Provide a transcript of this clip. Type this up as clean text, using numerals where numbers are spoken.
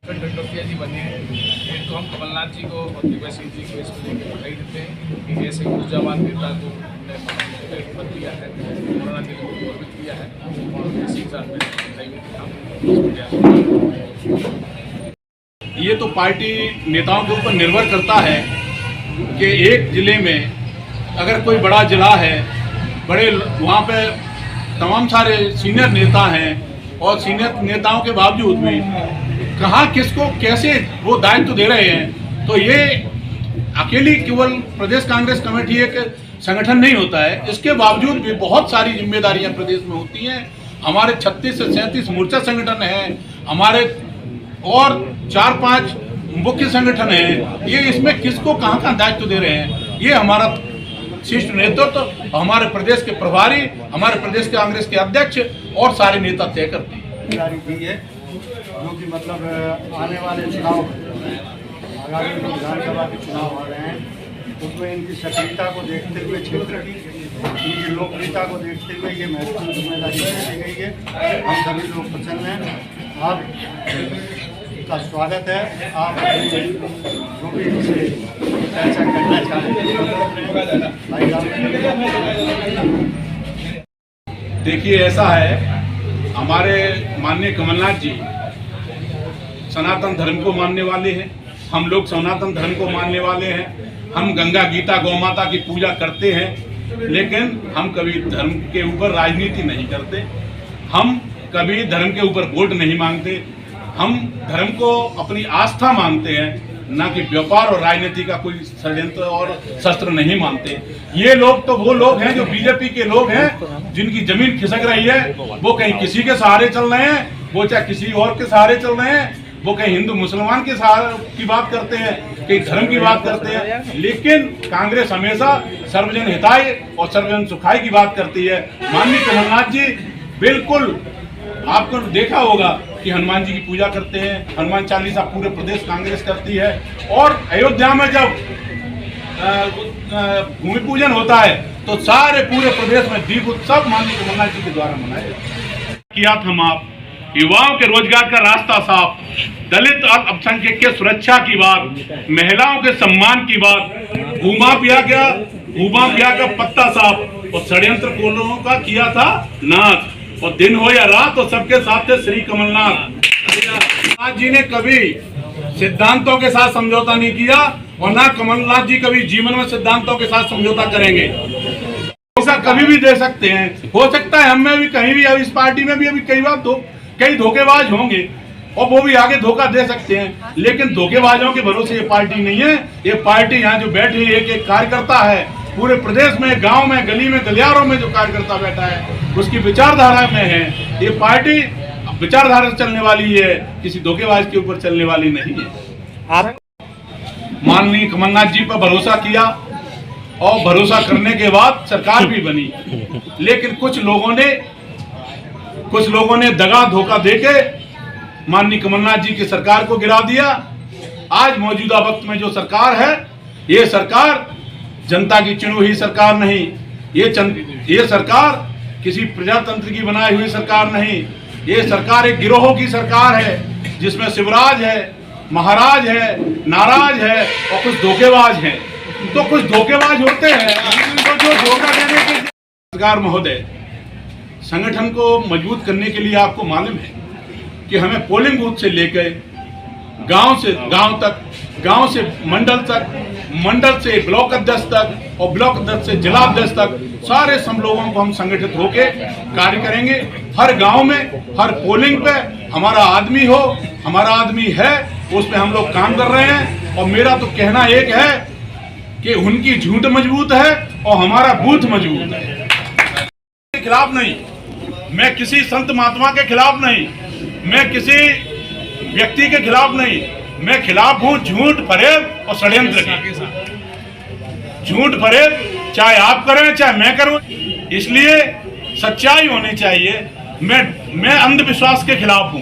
टटोकिया जी बने हैं, तो हम कमलनाथ जी को और दिग्विजय सिंह जी को इसको लेकर बधाई देते हैं कि ऐसे ऊर्जावान नेता को उन्होंने पद दिया है, कोरोना के लिए गौरवित किया है और इसी साथ में ये तो पार्टी नेताओं के ऊपर निर्भर करता है कि एक जिले में अगर कोई बड़ा जिला है, बड़े वहाँ पे तमाम सारे सीनियर नेता हैं और सीनियर नेताओं के बावजूद भी कहाँ किसको कैसे वो दायित्व दे रहे हैं, तो ये अकेली केवल प्रदेश कांग्रेस कमेटी एक संगठन नहीं होता है। इसके बावजूद भी बहुत सारी जिम्मेदारियां प्रदेश में होती हैं। हमारे 36 से 37 मोर्चा संगठन हैं, हमारे और 4-5 मुख्य संगठन हैं। ये इसमें किसको कहाँ दायित्व दे रहे हैं, ये हमारा शीर्ष नेतृत्व, हमारे प्रदेश के प्रभारी, हमारे प्रदेश के कांग्रेस के अध्यक्ष और सारे नेता तय करते हैं। जो कि मतलब आने वाले चुनाव, आगामी विधानसभा के चुनाव आ रहे हैं, उसमें इनकी सक्रियता को देखते हुए, क्षेत्र की इनकी लोकप्रियता को देखते हुए ये महत्वपूर्ण जिम्मेदारी दी गई है। हम सभी लोग प्रसन्न हैं, आपका स्वागत है। आप जो भी इनसे चर्चा करना चाहें। देखिए, ऐसा है, हमारे माननीय कमलनाथ जी सनातन धर्म को मानने वाले हैं, हम लोग सनातन धर्म को मानने वाले हैं। हम गंगा गीता गौ माता की पूजा करते हैं, लेकिन हम कभी धर्म के ऊपर राजनीति नहीं करते, हम कभी धर्म के ऊपर वोट नहीं मांगते। हम धर्म को अपनी आस्था मानते हैं, ना कि व्यापार और राजनीति का कोई षड्यंत्र और शस्त्र नहीं मानते। ये लोग तो वो लोग हैं जो बीजेपी के लोग हैं, जिनकी जमीन खिसक रही है। वो कहीं किसी के सहारे चल रहे हैं, वो चाहे किसी और के सहारे चल रहे हैं, वो कहीं हिंदू मुसलमान के सहारे की बात करते हैं, कहीं धर्म की बात करते हैं। लेकिन कांग्रेस हमेशा सर्वजन हिताय और सर्वजन सुखाय की बात करती है। माननीय कमलनाथ जी बिल्कुल, आपको देखा होगा कि हनुमान जी की पूजा करते हैं, हनुमान चालीसा पूरे प्रदेश कांग्रेस करती है। और अयोध्या में जब भूमि पूजन होता है तो सारे पूरे प्रदेश में दीप उत्सव माननीय कमलनाथ जी के द्वारा मनाया किया था। हम आप युवाओं के रोजगार का रास्ता साफ, दलित और अल्पसंख्यक के सुरक्षा की बात, महिलाओं के सम्मान की बात, भूमाफिया का पत्ता साफ और षड्यंत्रकारियों का किया था नाश। और दिन हो या रात तो सबके साथ थे श्री कमलनाथ। कमलनाथ जी ने कभी सिद्धांतों के साथ समझौता नहीं किया और ना कमलनाथ जी कभी जीवन में सिद्धांतों के साथ समझौता करेंगे। ऐसा कभी भी दे सकते हैं, हो सकता है हम में भी कहीं भी, इस पार्टी में भी अभी कई बार कई धोखेबाज होंगे और वो भी आगे धोखा दे सकते हैं, लेकिन धोखेबाजों के भरोसे ये पार्टी नहीं है। ये पार्टी यहाँ जो बैठी एक एक कार्यकर्ता है, पूरे प्रदेश में, गांव में, गली में, गलियारों में जो कार्यकर्ता बैठा है, उसकी विचारधारा में है। ये पार्टी विचारधारा से चलने वाली है, किसी धोखेबाज के ऊपर चलने वाली नहीं है। आप माननीय कमलनाथ जी पर भरोसा किया और भरोसा करने के बाद सरकार भी बनी, लेकिन कुछ लोगों ने दगा धोखा देके माननीय कमलनाथ जी की सरकार को गिरा दिया। आज मौजूदा वक्त में जो सरकार है, ये सरकार जनता की चुनी हुई सरकार नहीं, ये सरकार किसी प्रजातंत्र की बनाई हुई सरकार नहीं। ये सरकार एक गिरोहों की सरकार है, जिसमें शिवराज है, महाराज है, नाराज है और कुछ धोखेबाज हैं। तो कुछ धोखेबाज होते हैं तो जो धोखा देने के सरकार महोदय, संगठन को मजबूत करने के लिए आपको मालूम है कि हमें पोलिंग बूथ से लेकर गांव से गांव तक, गांव से मंडल तक, मंडल से ब्लॉक अध्यक्ष तक और ब्लॉक अध्यक्ष से जिला अध्यक्ष तक सारे सब लोगों को हम संगठित होकर कार्य करेंगे। हर गांव में, हर पोलिंग पे हमारा आदमी हो, हमारा आदमी है, उस पे हम लोग काम कर रहे हैं। और मेरा तो कहना एक है कि उनकी झूठ मजबूत है और हमारा बूथ मजबूत है। के खिलाफ नहीं, मैं किसी संत महात्मा के खिलाफ नहीं, मैं किसी व्यक्ति के खिलाफ नहीं, मैं खिलाफ हूं झूठ, फरेब और षड्यंत्र के। झूठ फरेब चाहे आप करें चाहे मैं करूं, इसलिए सच्चाई होनी चाहिए। मैं अंधविश्वास के खिलाफ हूं।